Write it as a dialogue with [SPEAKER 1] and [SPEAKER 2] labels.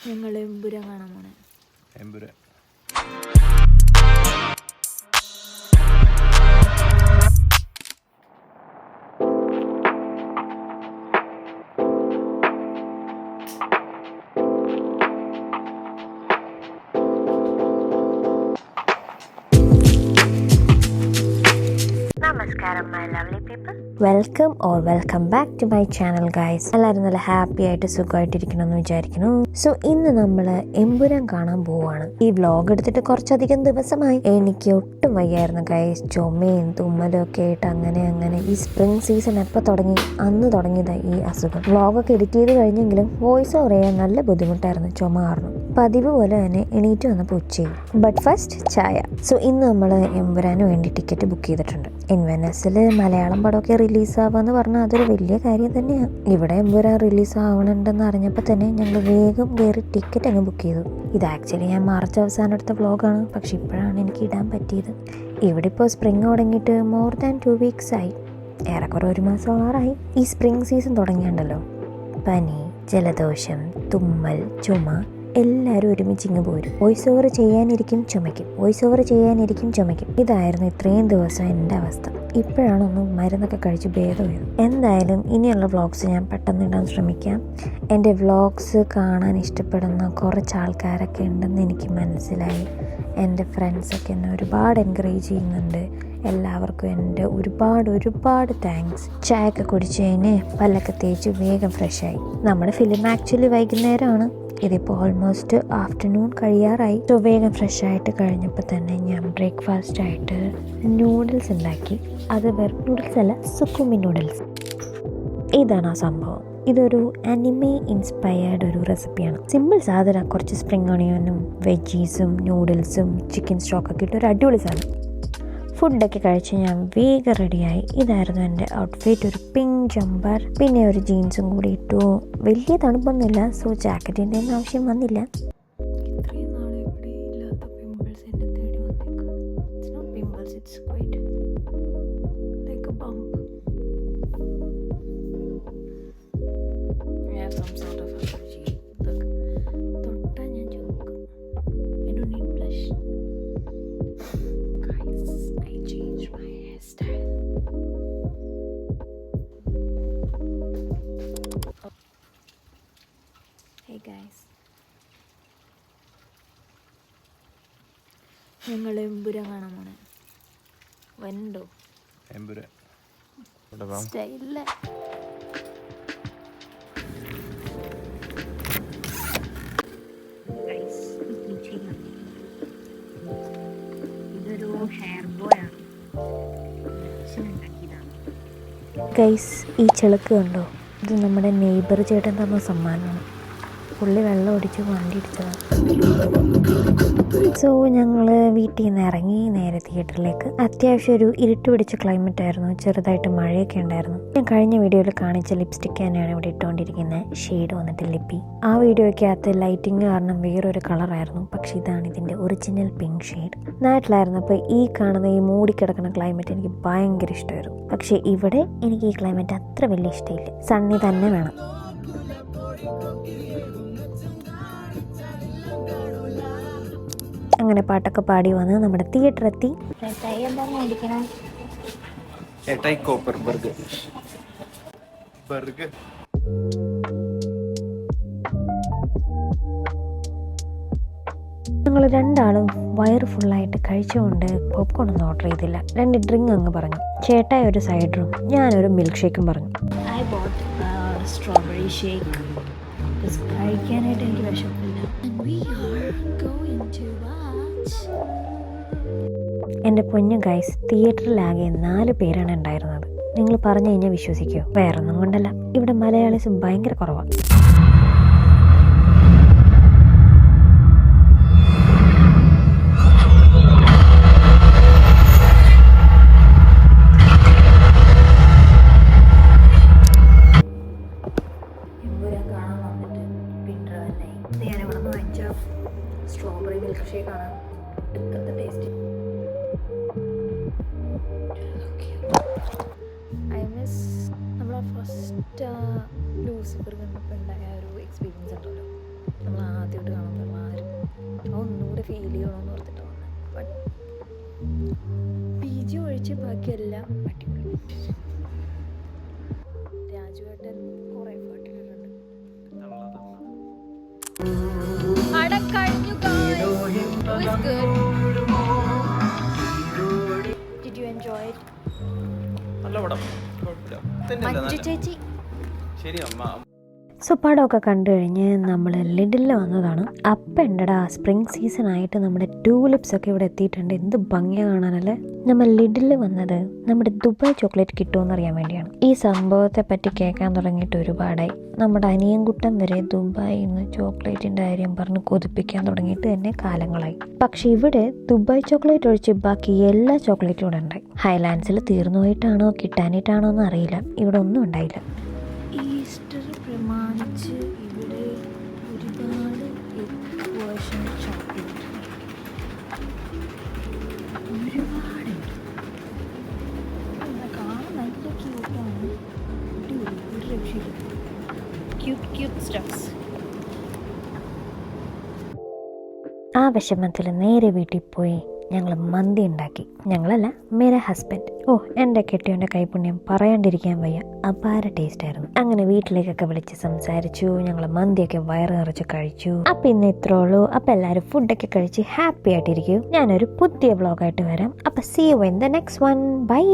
[SPEAKER 1] ഞങ്ങൾ എമ്പുരാൻ കാണാൻ പോണേ.
[SPEAKER 2] Empuraan
[SPEAKER 1] welcome back to my channel guys. എല്ലാവരും നല്ല ഹാപ്പി ആയിട്ട് സുഖമായിട്ടിരിക്കണമെന്ന് വിചാരിക്കുന്നു. സോ ഇന്ന് നമ്മൾ എമ്പുരാൻ കാണാൻ പോവാണ്. ഈ വ്ലോഗ് എടുത്തിട്ട് കുറച്ചധികം ദിവസമായി. എനിക്ക് ഒട്ടും വയ്യായിരുന്നു ഗൈസ്. ചുമയും തുമ്മലും ഒക്കെ ആയിട്ട് അങ്ങനെ ഈ സ്പ്രിംഗ് സീസൺ എപ്പോൾ തുടങ്ങി അന്ന് തുടങ്ങിയതാണ് ഈ അസുഖം. വ്ലോഗൊക്കെ എഡിറ്റ് ചെയ്ത് കഴിഞ്ഞെങ്കിലും വോയിസ് ഓവർ ചെയ്യാൻ നല്ല ബുദ്ധിമുട്ടായിരുന്നു ചുമ കാരണം. പതിവ് പോലെ തന്നെ എണീറ്റ് വന്നപ്പോൾ ഉച്ചയും. ബട്ട് ഫസ്റ്റ് ചായ. സോ ഇന്ന് നമ്മൾ എമ്പുരാന് വേണ്ടി ടിക്കറ്റ് ബുക്ക് ചെയ്തിട്ടുണ്ട്. ഇൻവെനസിൽ മലയാളം പടമൊക്കെ റിലീസാവാന്ന് പറഞ്ഞാൽ അതൊരു വലിയ കാര്യം തന്നെയാണ്. ഇവിടെ എമ്പുരാൻ റിലീസ് ആവണുണ്ടെന്ന് അറിഞ്ഞപ്പോൾ തന്നെ ഞങ്ങൾ വേഗം കയറി ടിക്കറ്റ് അങ്ങ് ബുക്ക് ചെയ്തു. ഇത് ആക്ച്വലി ഞാൻ മാർച്ച് അവസാനം എടുത്ത വ്ലോഗാണ്, പക്ഷെ ഇപ്പോഴാണ് എനിക്ക് ഇടാൻ പറ്റിയത്. ഇവിടെ ഇപ്പോൾ സ്പ്രിങ് തുടങ്ങിയിട്ട് മോർ ദാൻ 2 weeks ആയി. ഏറെക്കുറെ 1 മാസമാറായി. ഈ സ്പ്രിംഗ് സീസൺ തുടങ്ങിയുണ്ടല്ലോ, പനി, ജലദോഷം, തുമ്മൽ, ചുമ എല്ലാവരും ഒരുമിച്ച് ഇങ്ങ് പോരും. വോയിസ് ഓവർ ചെയ്യാനിരിക്കും ചുമയ്ക്കും. ഇതായിരുന്നു ഇത്രയും ദിവസം എൻ്റെ അവസ്ഥ. ഇപ്പോഴാണൊന്ന് മരുന്നൊക്കെ കഴിച്ച് ഭേദമായത്. എന്തായാലും ഇനിയുള്ള വ്ളോഗ്സ് ഞാൻ പെട്ടെന്ന് ഇടാൻ ശ്രമിക്കാം. എൻ്റെ വ്ളോഗ്സ് കാണാൻ ഇഷ്ടപ്പെടുന്ന കുറച്ച് ആൾക്കാരൊക്കെ ഉണ്ടെന്ന് എനിക്ക് മനസ്സിലായി. എൻ്റെ ഫ്രണ്ട്സൊക്കെ എന്നെ ഒരുപാട് എൻകറേജ് ചെയ്യുന്നുണ്ട്. എല്ലാവർക്കും എൻ്റെ ഒരുപാട് താങ്ക്സ്. ചായയൊക്കെ കുടിച്ച് കഴിഞ്ഞ് പല്ലൊക്കെ തേച്ച് വേഗം ഫ്രഷായി. നമ്മുടെ ഫിലിം ആക്ച്വലി വൈകുന്നേരമാണ്. ഇതിപ്പോൾ ഓൾമോസ്റ്റ് ആഫ്റ്റർനൂൺ കഴിയാറായി. സോ വേഗം ഫ്രഷായിട്ട് കഴിഞ്ഞപ്പോൾ തന്നെ ഞാൻ ബ്രേക്ക്ഫാസ്റ്റായിട്ട് നൂഡിൽസ് ഉണ്ടാക്കി. അത് വെറും നൂഡിൽസ് അല്ല, സുക്കുമി നൂഡിൽസ്. ഇതാണ് ആ സംഭവം. ഇതൊരു അനിമെ ഇൻസ്പയർഡ് ഒരു റെസിപ്പിയാണ്. സിമ്പിൾ സാധനം. കുറച്ച് സ്പ്രിംഗ് ഓണിയനും വെജീസും നൂഡിൽസും ചിക്കൻ സ്റ്റോക്കൊക്കെ ഇട്ട് ഒരു അടിപൊളി സാധനം. ഫുഡൊക്കെ കഴിച്ച് ഞാൻ വേഗം റെഡിയായി. ഇതായിരുന്നു എൻ്റെ ഔട്ട്ഫിറ്റ്. ഒരു പിങ്ക് ജമ്പർ, പിന്നെ ഒരു ജീൻസും കൂടി ഇട്ടു. വലിയ തണുപ്പൊന്നുമില്ല, സോ ജാക്കറ്റിൻ്റെ ഒന്നും ആവശ്യം വന്നില്ല. ഇത്രയും നാളെ ഇവിടെ ഇല്ലാത്ത പിമ്പിൾസ് എന്നെ തേടി വന്നേക്കാം. It's not pimples, it's quite like a bump. I have some sort of allergy. Look, തൊട്ടാ ഞാൻ ചോക്കും. I don't need blush. I changed my hairstyle. Hey guys, ഞങ്ങൾ എമ്പുരാൻ കാണാൻ പോണേ. വണ്ടോ
[SPEAKER 2] എമ്പുരാൻ
[SPEAKER 1] സ്റ്റൈലില്ല. ഇതൊരു ഹെയർ ബോയാണ്. ഗൈസ്, ഈ ചെളുക്ക് കണ്ടോ? ഇത് നമ്മുടെ നെയ്ബർ ചേട്ടൻ തന്ന സമ്മാനമാണ്. പുള്ളി വെള്ളം ഒടിച്ച് വണ്ടി ഇടിച്ചതാണ്. സോ ഞങ്ങൾ വീട്ടിൽ നിന്ന് ഇറങ്ങി നേരെ തിയേറ്ററിലേക്ക്. അത്യാവശ്യം ഒരു ഇരുട്ട് പിടിച്ച ക്ലൈമറ്റ് ആയിരുന്നു. ചെറുതായിട്ട് മഴയൊക്കെ ഉണ്ടായിരുന്നു. ഞാൻ കഴിഞ്ഞ വീഡിയോയിൽ കാണിച്ച ലിപ്സ്റ്റിക് തന്നെയാണ് ഇവിടെ ഇട്ടുകൊണ്ടിരിക്കുന്നത്. ഷെയ്ഡ് വന്നിട്ട് ലിപ്പി. ആ വീഡിയോയ്ക്കകത്ത് ലൈറ്റിങ് കാരണം വേറൊരു കളറായിരുന്നു, പക്ഷെ ഇതാണ് ഇതിൻ്റെ ഒറിജിനൽ പിങ്ക് ഷെയ്ഡ്. നാട്ടിലായിരുന്നപ്പോൾ ഈ കാണുന്ന ഈ മൂടിക്കിടക്കുന്ന ക്ലൈമറ്റ് എനിക്ക് ഭയങ്കര ഇഷ്ടമായിരുന്നു. പക്ഷേ ഇവിടെ എനിക്ക് ഈ ക്ലൈമറ്റ് അത്ര വലിയ ഇഷ്ടമില്ല. സണ്ണി തന്നെ വേണം. അങ്ങനെ പാട്ടൊക്കെ പാടി വന്ന് നമ്മുടെ തിയേറ്റർ എത്തി. ഞങ്ങൾ രണ്ടാളും വയറ് ഫുള്ളായിട്ട് കഴിച്ചുകൊണ്ട് പോപ്കോൺ ഒന്നും ഓർഡർ ചെയ്തില്ല. 2 ഡ്രിങ്ക് അങ്ങ് പറഞ്ഞു. ചേട്ടായി ഒരു സൈഡറും ഞാനൊരു മിൽക്ക് ഷേക്കും പറഞ്ഞു. I boat strawberry shake. കഴിക്കാനായിട്ട് എനിക്ക് വിശപ്പില്ല. എൻ്റെ പൊന്നു ഗൈസ്, തിയേറ്ററിലാകെ 4 പേരാണ് ഉണ്ടായിരുന്നത്. നിങ്ങൾ പറഞ്ഞു കഴിഞ്ഞാൽ വിശ്വസിക്കുമോ? വേറൊന്നും കൊണ്ടല്ല, ഇവിടെ മലയാളീസ് ഭയങ്കര കുറവാണ്. ഞാനിവിടെ നിന്ന് വാങ്ങിച്ച സ്ട്രോബെറി മിൽക്ക് ഷേക്കാണ്. ഇപ്പോഴത്തെ ടേസ്റ്റ് ഐ മിസ് നമ്മളെ ഫസ്റ്റ് ലൂസിഫർ കണ്ടപ്പോൾ ഉണ്ടായ ഒരു എക്സ്പീരിയൻസ് ഉണ്ടല്ലോ. നമ്മൾ ആദ്യം പോലെ ഫീൽ ചെയ്യണമെന്ന് ഓർത്തിട്ട് വന്നത്. ബട്ട് PG ഒഴിച്ച് ബാക്കിയെല്ലാം അടിപൊളി. രാജുവേട്ടൻ കുറേ എഫേർട്ട് ഇട്ടിട്ടുണ്ട്. Did you enjoy it?
[SPEAKER 2] നല്ല പടം, കുഴപ്പമില്ല.
[SPEAKER 1] മഞ്ജു ചേച്ചി.
[SPEAKER 2] ശരി അമ്മ.
[SPEAKER 1] സോ പടമൊക്കെ കണ്ടു കഴിഞ്ഞ് നമ്മൾ ലിഡിലിൽ വന്നതാണ്. അപ്പം ഉണ്ടടാ, സ്പ്രിംഗ് സീസൺ ആയിട്ട് നമ്മുടെ ട്യൂലിപ്സ് ഒക്കെ ഇവിടെ എത്തിയിട്ടുണ്ട്. എന്ത് ഭംഗിയാണ് കാണാനല്ലേ. നമ്മൾ ലിഡിലിൽ വന്നത് നമ്മുടെ ദുബായ് ചോക്ലേറ്റ് കിട്ടുമെന്ന് അറിയാൻ വേണ്ടിയാണ്. ഈ സംഭവത്തെ പറ്റി കേൾക്കാൻ തുടങ്ങിയിട്ട് ഒരുപാടായി. നമ്മുടെ അനിയൻകുട്ടൻ വരെ ദുബായിൽ നിന്ന് ചോക്ലേറ്റിൻ്റെ കാര്യം പറഞ്ഞ് കൊതിപ്പിക്കാൻ തുടങ്ങിയിട്ട് തന്നെ കാലങ്ങളായി. പക്ഷെ ഇവിടെ ദുബായ് ചോക്ലേറ്റ് ഒഴിച്ച് ബാക്കി എല്ലാ ചോക്ലേറ്റും ഇവിടെ ഉണ്ടായി. ഹൈലാൻഡ്സിൽ തീർന്നു പോയിട്ടാണോ കിട്ടാനായിട്ടാണോ എന്ന് അറിയില്ല, ഇവിടെ ഒന്നും ഉണ്ടായില്ല. ഈസ്റ്റർ പ്രമാണിച്ച് ഇവിടെ ഒരുപാട് എഗ് വേർഷൻ ചോക്ലേറ്റ് ഒരുപാടുണ്ട്. കാണാൻ നല്ല ക്യൂട്ടാണ്. ഒരു രക്ഷയില്ല. Cute stuffs. ആ വിഷമത്തിൽ നേരെ വീട്ടിൽ പോയി ഞങ്ങൾ മന്തി ഉണ്ടാക്കി. ഞങ്ങളല്ല, മേരെ ഹസ്ബൻഡ്. എൻ്റെ കെട്ടിയോൻ്റെ കൈപുണ്യം പറയാണ്ടിരിക്കാൻ വയ്യ, അപാര ടേസ്റ്റ് ആയിരുന്നു. അങ്ങനെ വീട്ടിലേക്കൊക്കെ വിളിച്ച് സംസാരിച്ചു. ഞങ്ങൾ മന്തിയൊക്കെ വയറ് നിറച്ച് കഴിച്ചു. അപ്പം ഇന്ന് ഇത്രേ ഉള്ളൂ. അപ്പം എല്ലാവരും ഫുഡൊക്കെ കഴിച്ച് ഹാപ്പി ആയിട്ടിരിക്കൂ. ഞാനൊരു പുതിയ വ്ളോഗായിട്ട് വരാം. അപ്പം see you in the next one. By.